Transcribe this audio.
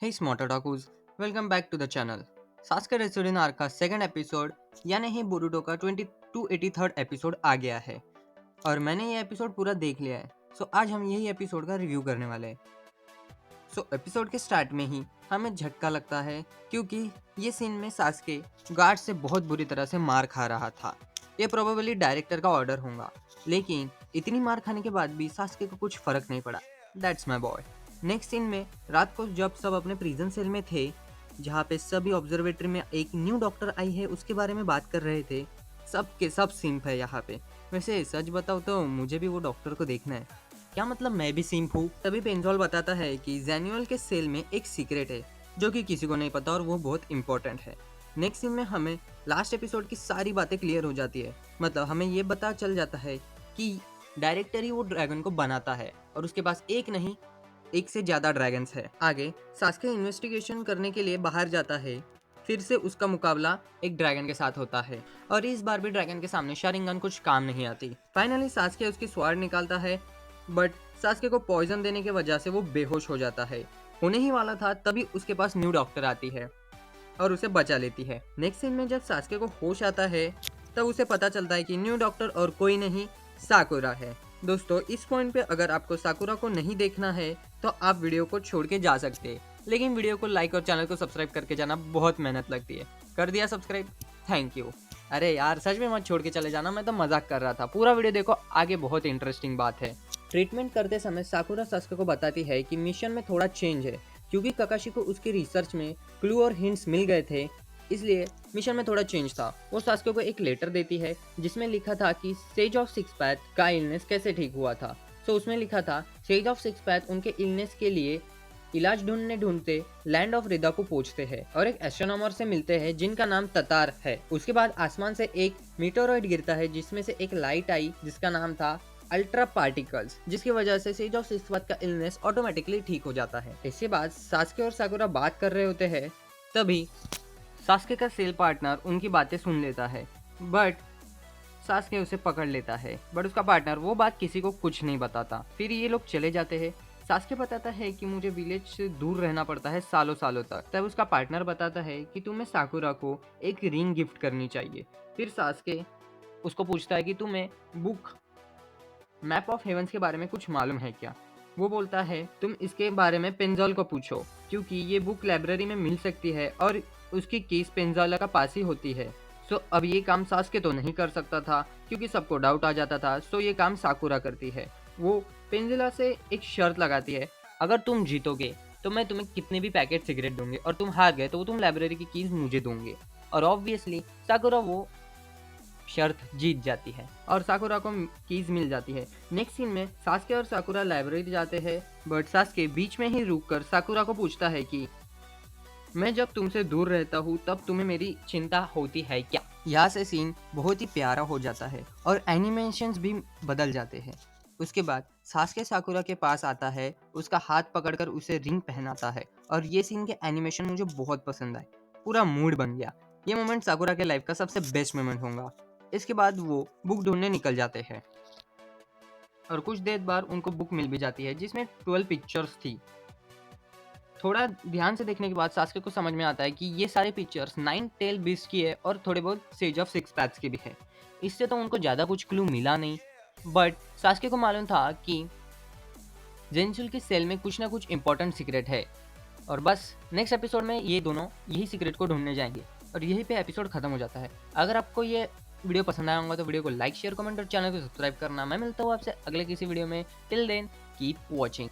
Hey Smarter Otakus, welcome back to the channel. Sasuke resident arc का second episode यानी ही Boruto का 2283 episode आ गया है और मैंने ये एपिसोड पूरा देख लिया है। सो आज हम यही एपिसोड का रिव्यू करने वाले हैं। सो एपिसोड के स्टार्ट में ही हमें झटका लगता है क्योंकि ये सीन में सास्के गार्ड से बहुत बुरी तरह से मार खा रहा था। ये प्रोबेबली डायरेक्टर का ऑर्डर होगा, लेकिन इतनी मार खाने के बाद भी सास्के को कुछ फर्क नहीं पड़ा। That's my boy. Next scene में रात को जब सब अपने प्रिजन सेल में थे, जहाँ पे सभी ऑब्जर्वेटरी में एक न्यू डॉक्टर आई है उसके बारे में बात कर रहे थे, सब के सब सिंप है यहाँ पे। वैसे सच बताओ तो मुझे भी वो डॉक्टर को देखना है। क्या मतलब मैं भी सिंप हूँ? तभी पेंजोल बताता है कि जैनुअल के सेल में एक सीक्रेट है जो कि किसी को नहीं पता और वो बहुत इंपॉर्टेंट है। नेक्स्ट सीन में हमें लास्ट एपिसोड की सारी बातें क्लियर हो जाती है। मतलब हमें ये पता चल जाता है कि डायरेक्टर ही वो ड्रैगन को बनाता है और उसके पास एक नहीं, एक से ज्यादा ड्रैगन्स है। आगे सास्के इन्वेस्टिगेशन करने के लिए बाहर जाता है। फिर से उसका मुकाबला एक ड्रैगन के साथ होता है और इस बार भी ड्रैगन के सामने शारिंगन कुछ काम नहीं आती। फाइनली सास्के उसकी स्वार्ड निकालता है, बट सास्के को पॉइजन देने की वजह से वो बेहोश हो जाता है। होने ही वाला था तभी उसके पास न्यू डॉक्टर आती है और उसे बचा लेती है। नेक्स्ट सीन में जब सास्के को होश आता है तब उसे पता चलता है कि न्यू डॉक्टर और कोई नहीं, साकुरा है। दोस्तों इस पॉइंट पे अगर आपको साकुरा को नहीं देखना है तो आप वीडियो को छोड़ के जा सकते हैं, लेकिन वीडियो को लाइक और चैनल को सब्सक्राइब करके जाना बहुत मेहनत लगती है। कर दिया सब्सक्राइब? Thank you. अरे यार सच में मत छोड़ के चले जाना, मैं तो मजाक कर रहा था। पूरा वीडियो देखो, आगे बहुत इंटरेस्टिंग बात है। ट्रीटमेंट करते समय साकुरा सास्के को बताती है कि मिशन में थोड़ा चेंज है क्योंकि काकाशी को उसकी रिसर्च में क्लू और हिंट्स मिल गए थे, इसलिए मिशन में थोड़ा चेंज था। वो सास्के को एक लेटर देती है जिसमें लिखा था कि सेज ऑफ सिक्स पैथ का इलनेस कैसे ठीक हुआ था। सो उसमें लिखा था सेज ऑफ सिक्स पैथ उनके इलनेस के लिए इलाज ढूंढने ढूंढते लैंड ऑफ रिदा को पहुंचते हैं और एक एस्ट्रोनॉमर से मिलते हैं जिनका नाम ततार है। उसके बाद आसमान से एक मीटोरॉइड गिरता है जिसमें से एक लाइट आई जिसका नाम था अल्ट्रा पार्टिकल्स, जिसकी वजह से सेज ऑफ सिक्स पैथ का इलनेस ऑटोमेटिकली ठीक हो जाता है। इसके बाद सास्के और साकुरा बात कर रहे होते हैं, तभी सास्के का सेल पार्टनर उनकी बातें सुन लेता है, बट सास्के उसे पकड़ लेता है। बट उसका पार्टनर वो बात किसी को कुछ नहीं बताता। फिर ये लोग चले जाते हैं। सास्के बताता है कि मुझे विलेज से दूर रहना पड़ता है सालों सालों तक। तब उसका पार्टनर बताता है कि तुम्हें साकुरा को एक रिंग गिफ्ट करनी चाहिए। फिर सास्के उसको पूछता है कि तुम्हें बुक मैप ऑफ हेवंस के बारे में कुछ मालूम है क्या? वो बोलता है तुम इसके बारे में पेंजोल को पूछो क्योंकि ये बुक लाइब्रेरी में मिल सकती है और उसकी कीज पेंजोला का पास ही होती है। सो अब ये काम सास्के तो नहीं कर सकता था क्योंकि सबको डाउट आ जाता था। सो ये काम साकुरा करती है। वो पेंजिला से एक शर्त लगाती है, अगर तुम जीतोगे तो मैं तुम्हें कितने भी पैकेट सिगरेट दूंगी और तुम हार गए तो तुम लाइब्रेरी की कीज मुझे दोगे। और ऑब्वियसली साकुरा वो शर्त जीत जाती है और साकुरा को कीज मिल जाती है। नेक्स्ट सीन में सास्के और साकुरा लाइब्रेरी जाते हैं, बट सास्के बीच में ही रुककर साकुरा को पूछता है कि मैं जब तुमसे दूर रहता हूँ तब तुम्हें मेरी चिंता होती है क्या? यहाँ से सीन बहुत ही प्यारा हो जाता है और एनिमेशंस भी बदल जाते हैं। उसके बाद सास्के साकुरा के पास आता है, उसका हाथ पकड़कर उसे रिंग पहनाता है और ये सीन के एनिमेशन मुझे बहुत पसंद आए। पूरा मूड बन गया। ये मोमेंट साकुरा के लाइफ का सबसे बेस्ट मोमेंट होगा। इसके बाद वो बुक ढूंढने निकल जाते हैं और कुछ देर बाद उनको बुक मिल भी जाती है जिसमें 12 पिक्चर्स थी। थोड़ा ध्यान से देखने के बाद सास्के को समझ में आता है कि ये सारे पिक्चर्स नाइन टेल बीस्ट की है और थोड़े बहुत सेज ऑफ सिक्स पैथ्स की भी है। इससे तो उनको ज़्यादा कुछ क्लू मिला नहीं, बट सास्के को मालूम था कि जेंसुल की सेल में कुछ ना कुछ इंपॉर्टेंट सीक्रेट है और बस नेक्स्ट एपिसोड में ये दोनों यही सीक्रेट को ढूंढने जाएंगे और यहीं पे एपिसोड खत्म हो जाता है। अगर आपको ये वीडियो पसंद आया होगा तो वीडियो को लाइक शेयर कमेंट और चैनल को सब्सक्राइब करना। मैं मिलता हूँ आपसे अगले किसी वीडियो में। Till then keep watching.